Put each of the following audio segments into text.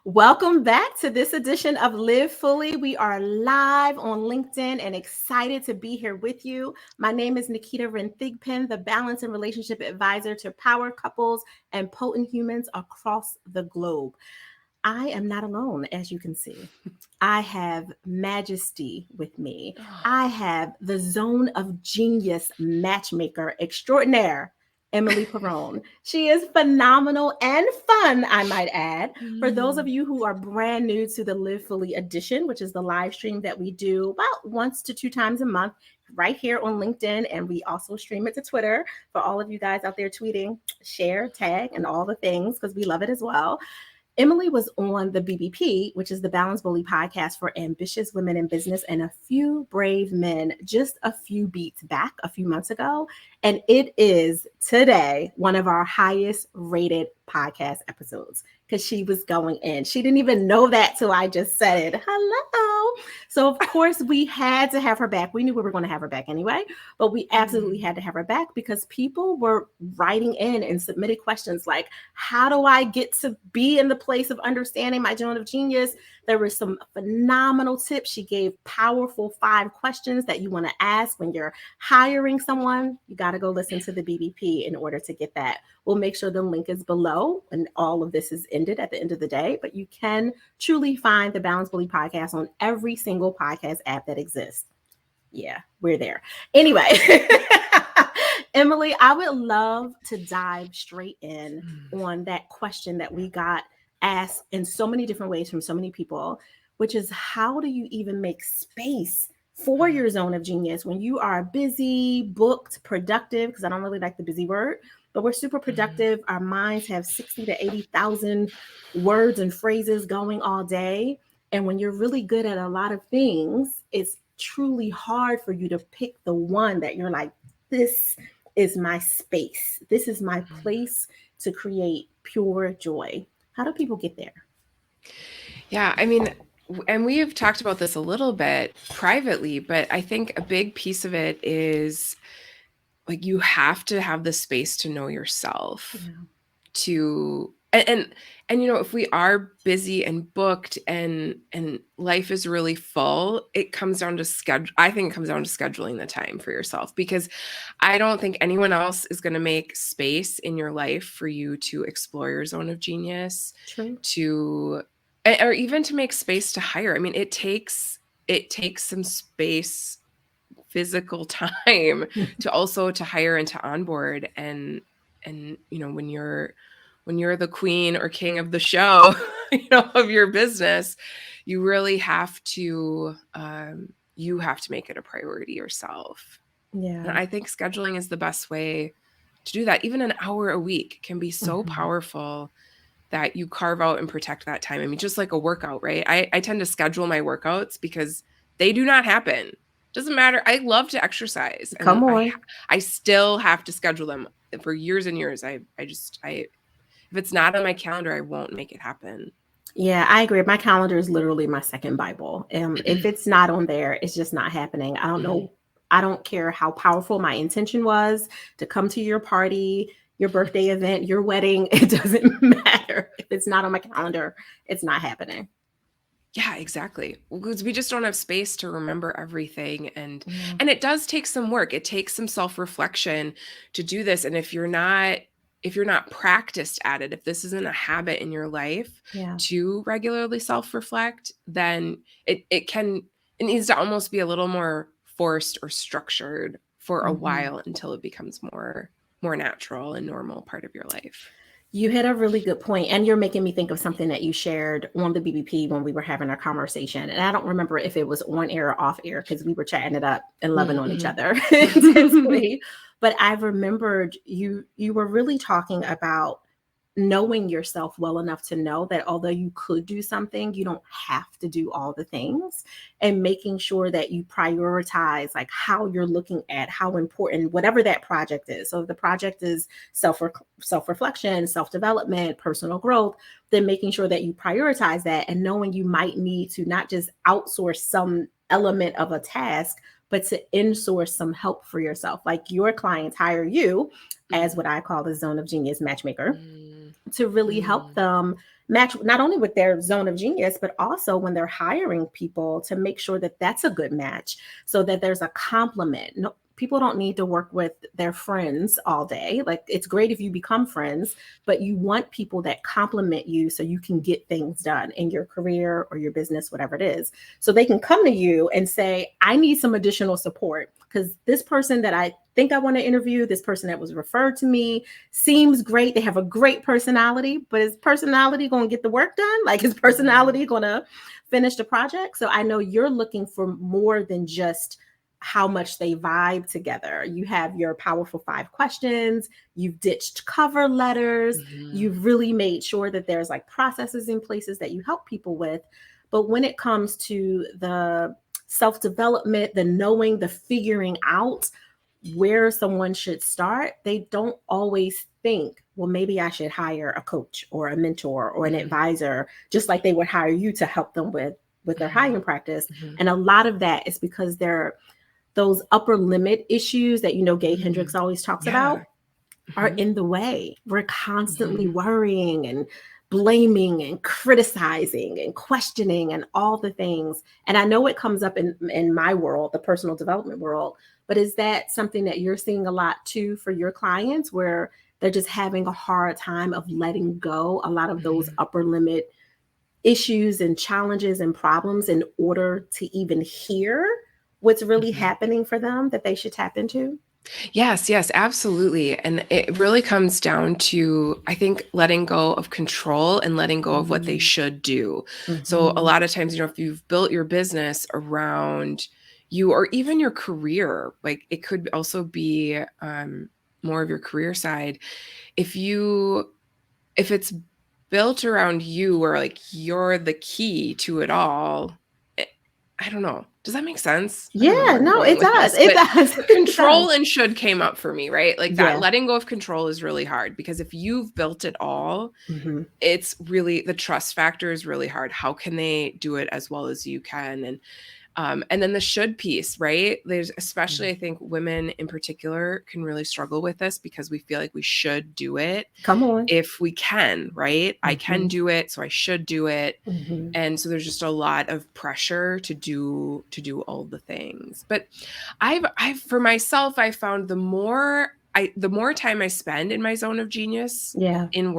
Welcome back to this edition of Live Fully. We are live on LinkedIn and excited to be here with you. My name is Naketa Thigpen, the Balance and Relationship Advisor to power couples and potent humans across the globe. I am not alone, as you can see. I have Majesty with me. I have the Zone of Genius Matchmaker extraordinaire, Emily Perron. She is phenomenal and fun, I might add. For those of you who are brand new to the Live Fully edition, which is the live stream that we do about once to two times a month, right here on LinkedIn, and we also stream it to Twitter for all of you guys out there tweeting, share, tag, and all the things because we love it as well. Emily was on the BBP, which is the Balance Bully podcast for ambitious women in business and a few brave men just a few beats back a few months ago. And it is today one of our highest rated podcast episodes because she was going in. She didn't even know that till I just said it. Hello. So, of course, we had to have her back. We knew we were going to have her back anyway, but we absolutely had to have her back because people were writing in and submitting questions like, how do I get to be in the place of understanding my zone of genius? There were some phenomenal tips. She gave powerful 5 questions that you want to ask when you're hiring someone. You got to go listen to the BBP in order to get that. We'll make sure the link is below and all of this is ended at the end of the day, but you can truly find the Balance Bully podcast on every single podcast app that exists. Yeah, we're there. Anyway, Emily, I would love to dive straight in on that question that we got asked in so many different ways from so many people, which is how do you even make space for your zone of genius when you are busy, booked, productive? Because I don't really like the busy word, but we're super productive. Our minds have 60 to 80,000 words and phrases going all day. And when you're really good at a lot of things, it's truly hard for you to pick the one that you're like, this is my space. This is my place to create pure joy. How do people get there? Yeah, I mean, and we've talked about this a little bit privately, but I think a big piece of it is like you have to have the space to know yourself to and you know, if we are busy and booked and life is really full, it comes down to schedule. I think it comes down to scheduling the time for yourself, because I don't think anyone else is going to make space in your life for you to explore your zone of genius. True. Or even to make space to hire. I mean, it takes some space, physical time to also to hire and to onboard. And you know, when you're the queen or king of the show, you know, of your business, you really have to make it a priority yourself. Yeah. And I think scheduling is the best way to do that. Even an hour a week can be so powerful that you carve out and protect that time. I mean, just like a workout, right? I tend to schedule my workouts because they do not happen. Doesn't matter. I love to exercise. Come on. I still have to schedule them for years and years. I if it's not on my calendar, I won't make it happen. Yeah, I agree. My calendar is literally my second Bible. If it's not on there, it's just not happening. I don't know. I don't care how powerful my intention was to come to your party, your birthday event, your wedding. It doesn't matter. If it's not on my calendar, it's not happening. Yeah, exactly. Because we just don't have space to remember everything. And it does take some work. It takes some self-reflection to do this. And if you're not practiced at it, if this isn't a habit in your life to regularly self-reflect, then it needs to almost be a little more forced or structured for a while until it becomes more natural and normal part of your life. You hit a really good point, and you're making me think of something that you shared on the BBP when we were having our conversation. And I don't remember if it was on air or off air because we were chatting it up and loving on each other intensely. But I remembered you were really talking about knowing yourself well enough to know that although you could do something, you don't have to do all the things, and making sure that you prioritize like how you're looking at how important whatever that project is. So if the project is self-reflection, self-development, personal growth, then making sure that you prioritize that and knowing you might need to not just outsource some element of a task, but to insource some help for yourself. Like your clients hire you as what I call the Zone of Genius Matchmaker. to really help them match not only with their zone of genius, but also when they're hiring people to make sure that that's a good match so that there's a complement. No, people don't need to work with their friends all day. Like it's great if you become friends, but you want people that complement you so you can get things done in your career or your business, whatever it is. So they can come to you and say, I need some additional support because this person that I think I want to interview, this person that was referred to me seems great. They have a great personality, but is personality going to get the work done? Like is personality going to finish the project? So I know you're looking for more than just how much they vibe together. You have your powerful 5 questions, you've ditched cover letters, you've really made sure that there's like processes in places that you help people with. But when it comes to the self-development, the knowing, the figuring out where someone should start, they don't always think, well, maybe I should hire a coach or a mentor or an advisor, just like they would hire you to help them with their hiring practice. And a lot of that is because they're those upper limit issues that, Gay Hendricks always talks about are in the way. We're constantly worrying and blaming and criticizing and questioning and all the things. And I know it comes up in my world, the personal development world, but is that something that you're seeing a lot too for your clients where they're just having a hard time of letting go a lot of those upper limit issues and challenges and problems in order to even hear what's really happening for them that they should tap into? Yes, absolutely. And it really comes down to, I think, letting go of control and letting go of what they should do. So a lot of times, if you've built your business around you or even your career, like it could also be more of your career side. If it's built around you or like you're the key to it all, I don't know. Does that make sense? I don't know Yeah, where I'm no, going it with does. this, It but does. It control does. and should came up for me, right? Like that letting go of control is really hard because if you've built it all, it's really the trust factor is really hard. How can they do it as well as you can? And then the should piece, right? There's especially, I think women in particular can really struggle with this because we feel like we should do it. Come on. If we can, right? I can do it, so I should do it. And so there's just a lot of pressure to do all the things. But I've for myself, I found the more time I spend in my zone of genius in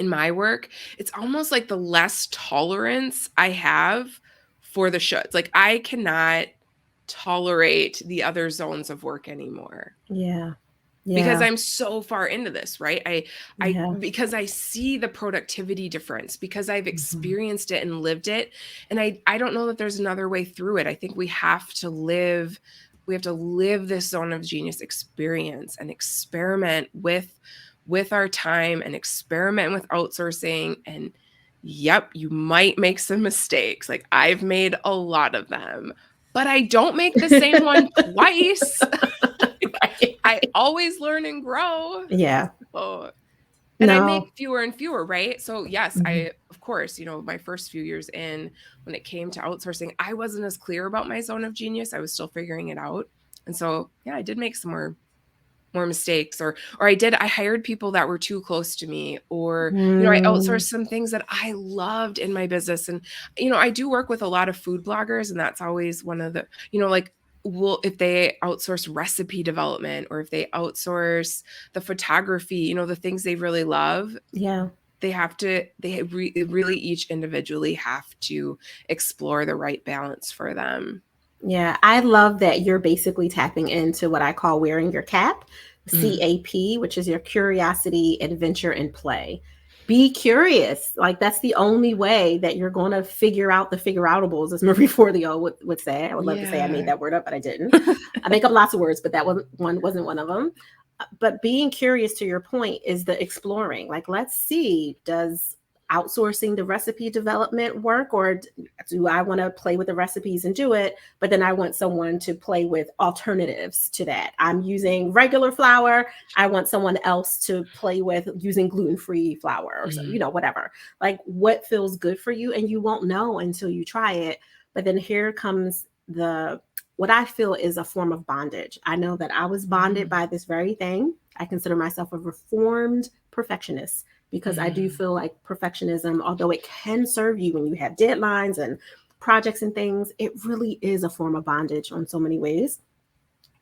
my work, it's almost like the less tolerance I have for the shoulds. Like I cannot tolerate the other zones of work anymore. Because I'm so far into this, right? Because I see the productivity difference, because I've experienced it and lived it. And I don't know that there's another way through it. I think we have to live this zone of genius experience and experiment with our time and experiment with outsourcing. And yep, you might make some mistakes. Like I've made a lot of them, but I don't make the same one twice. I always learn and grow. And I make fewer and fewer, right? So yes, I, of course, my first few years in, when it came to outsourcing, I wasn't as clear about my zone of genius. I was still figuring it out. And so, yeah, I did make some more mistakes, or I hired people that were too close to me, or, I outsourced some things that I loved in my business. And, I do work with a lot of food bloggers, and that's always one of the, like, if they outsource recipe development, or if they outsource the photography, the things they really love, they really each individually have to explore the right balance for them. Yeah, I love that you're basically tapping into what I call wearing your CAP, CAP, which is your curiosity, adventure, and play. Be curious. Like that's the only way that you're going to figure out the figure outables, as Marie Forleo would say. I would love to say I made that word up, but I didn't. I make up lots of words, but that wasn't one of them. But being curious, to your point, is the exploring. Like, let's see, does outsourcing the recipe development work, or do I want to play with the recipes and do it, but then I want someone to play with alternatives to that? I'm using regular flour, I want someone else to play with using gluten-free flour, or whatever. Like what feels good for you, and you won't know until you try it. But then here comes what I feel is a form of bondage. I know that I was bonded by this very thing. I consider myself a reformed perfectionists, because I do feel like perfectionism, although it can serve you when you have deadlines and projects and things, it really is a form of bondage on so many ways.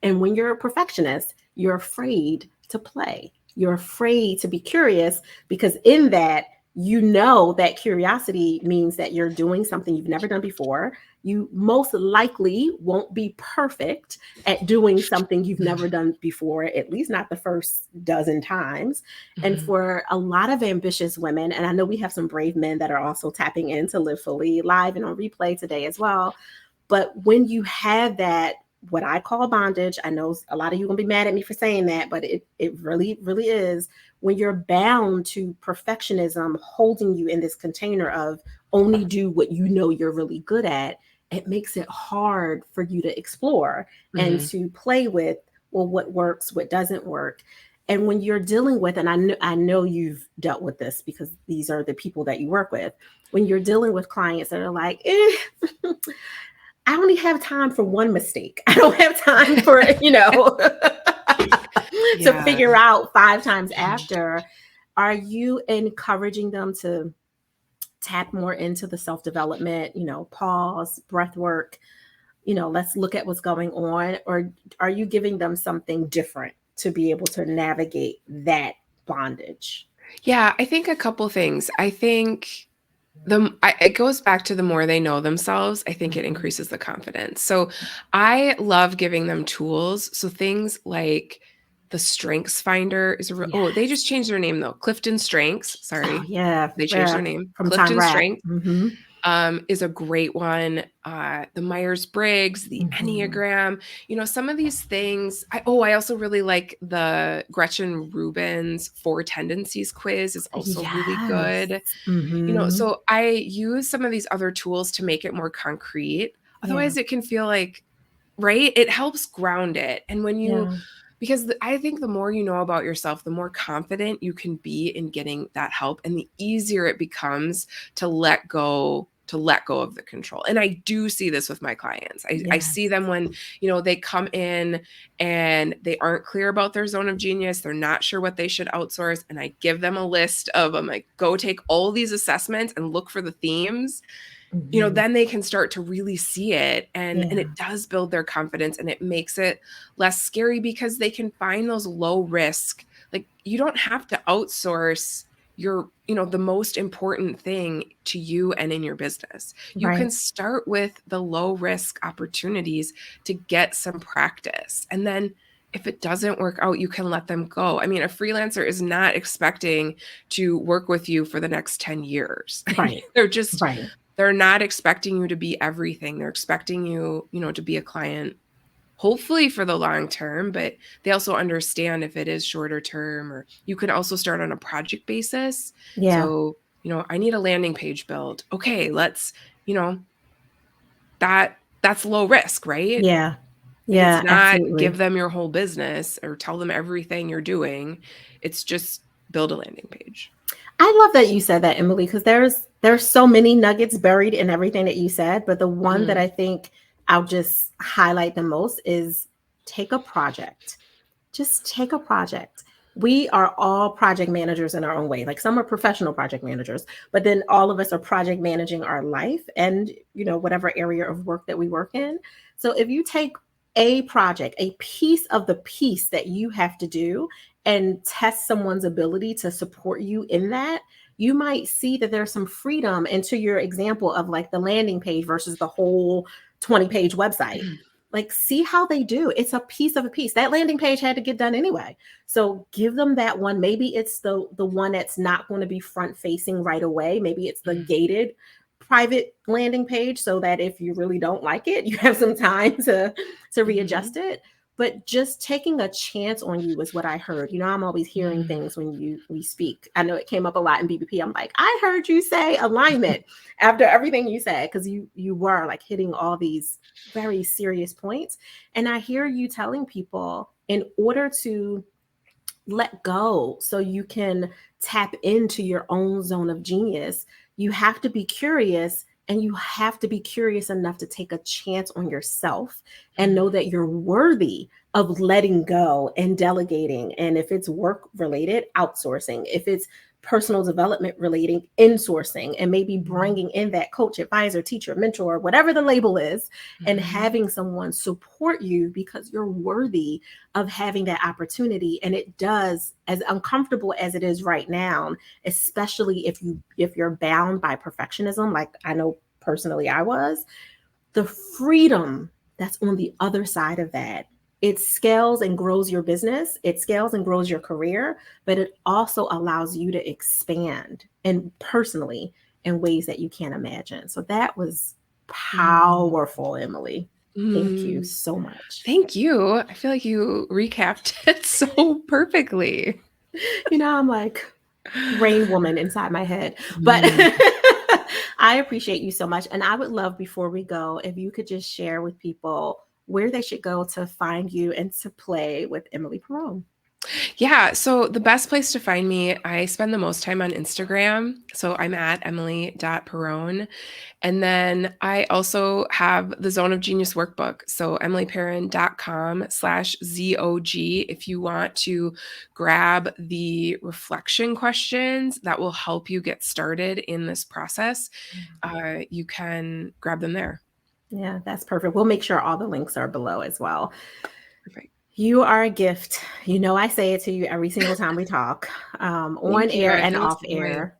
And when you're a perfectionist, you're afraid to play. You're afraid to be curious, because in that, you know that curiosity means that you're doing something you've never done before. You most likely won't be perfect at doing something you've never done before, at least not the first dozen times. And for a lot of ambitious women, and I know we have some brave men that are also tapping in to Live Fully live and on replay today as well. But when you have that, what I call bondage, I know a lot of you are gonna be mad at me for saying that, but it really, really is. When you're bound to perfectionism holding you in this container of only do what you know you're really good at, it makes it hard for you to explore and to play with, well, what works, what doesn't work. And when you're dealing with, and I know you've dealt with this because these are the people that you work with, when you're dealing with clients that are like, I only have time for one mistake. I don't have time for, to figure out 5 times after. Are you encouraging them to tap more into the self-development, pause, breath work, let's look at what's going on? Or are you giving them something different to be able to navigate that bondage? Yeah, I think a couple things. I think it goes back to the more they know themselves, I think it increases the confidence. So I love giving them tools. So things like the Strengths Finder is they just changed their name though. Clifton Strengths. Sorry. Oh, yeah. They changed their name. From Time Clifton Rack. Strengths is a great one. The Myers-Briggs, the Enneagram, some of these things. I also really like the Gretchen Rubin's 4 Tendencies quiz is also really good. So I use some of these other tools to make it more concrete. Otherwise it can feel like, right? It helps ground it. And when because I think the more you know about yourself, the more confident you can be in getting that help, and the easier it becomes to let go of the control. And I do see this with my clients. I see them when, they come in and they aren't clear about their zone of genius. They're not sure what they should outsource. And I give them a list of, I'm like, go take all these assessments and look for the themes. Then they can start to really see it, and it does build their confidence, and it makes it less scary because they can find those low risk. Like, you don't have to outsource your, the most important thing to you and in your business. You can start with the low risk opportunities to get some practice. And then if it doesn't work out, you can let them go. I mean, a freelancer is not expecting to work with you for the next 10 years. They're not expecting you to be everything. They're expecting you, to be a client, hopefully for the long term, but they also understand if it is shorter term, or you could also start on a project basis. So, I need a landing page built. Okay, let's, that's low risk, right? Yeah. It's not Absolutely. give them your whole business or tell them everything you're doing. It's just build a landing page. I love that you said that, Emily, because there's so many nuggets buried in everything that you said. But the one that I think I'll just highlight the most is take a project. Just take a project. We are all project managers in our own way. Like, some are professional project managers, but then all of us are project managing our life and, whatever area of work that we work in. So if you take a project, a piece of the piece that you have to do, and test someone's ability to support you in that, you might see that there's some freedom. Into your example of like the landing page versus the whole 20-page website. Like, see how they do. It's a piece of a piece. That landing page had to get done anyway. So give them that one. Maybe it's the one that's not going to be front facing right away. Maybe it's the gated private landing page, so that if you really don't like it, you have some time to readjust it. But just taking a chance on you is what I heard. I'm always hearing things when we speak. I know it came up a lot in BBP. I'm like, I heard you say alignment after everything you said, because you were like hitting all these very serious points. And I hear you telling people, in order to let go so you can tap into your own zone of genius, you have to be curious, and you have to be curious enough to take a chance on yourself and know that you're worthy of letting go and delegating. And if it's work related, outsourcing. If it's personal development relating, insourcing, and maybe bringing in that coach, advisor, teacher, mentor, whatever the label is, and having someone support you because you're worthy of having that opportunity. And it does, as uncomfortable as it is right now, especially if you're bound by perfectionism, like I know personally I was, the freedom that's on the other side of that, it scales and grows your business, it scales and grows your career, but it also allows you to expand and personally in ways that you can't imagine. So that was powerful, Emily. Thank you so much. Thank you. I feel like you recapped it so perfectly. I'm like rain woman inside my head, but I appreciate you so much. And I would love, before we go, if you could just share with people where they should go to find you and to play with Emily Perron. Yeah. So the best place to find me, I spend the most time on Instagram. So I'm at emily.perron. And then I also have the Zone of Genius workbook. So emilyperron.com/ZOG. If you want to grab the reflection questions that will help you get started in this process, you can grab them there. Yeah, that's perfect. We'll make sure all the links are below as well. Perfect. You are a gift. I say it to you every single time we talk, on air and off air.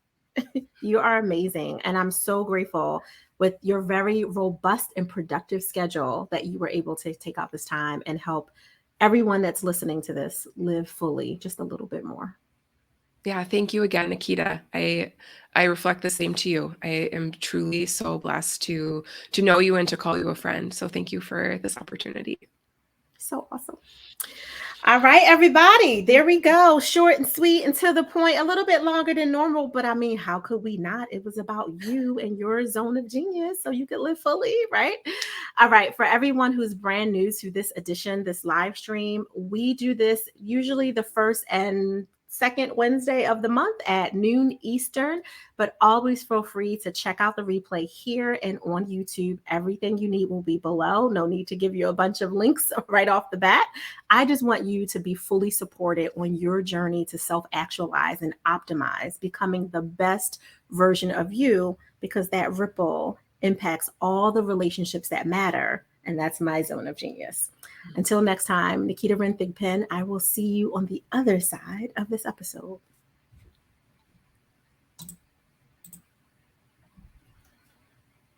You are amazing. And I'm so grateful with your very robust and productive schedule that you were able to take out this time and help everyone that's listening to this live fully just a little bit more. Yeah, thank you again, Naketa. I reflect the same to you. I am truly so blessed to know you and to call you a friend. So thank you for this opportunity. So awesome. All right, everybody. There we go. Short and sweet and to the point, a little bit longer than normal, but I mean, how could we not? It was about you and your zone of genius so you could live fully, right? All right. For everyone who's brand new to this edition, this live stream, we do this usually the first and second Wednesday of the month at noon Eastern, but always feel free to check out the replay here and on YouTube. Everything you need will be below. No need to give you a bunch of links right off the bat. I just want you to be fully supported on your journey to self-actualize and optimize, becoming the best version of you, because that ripple impacts all the relationships that matter. And that's my zone of genius. Until next time, Naketa Thigpen, I will see you on the other side of this episode.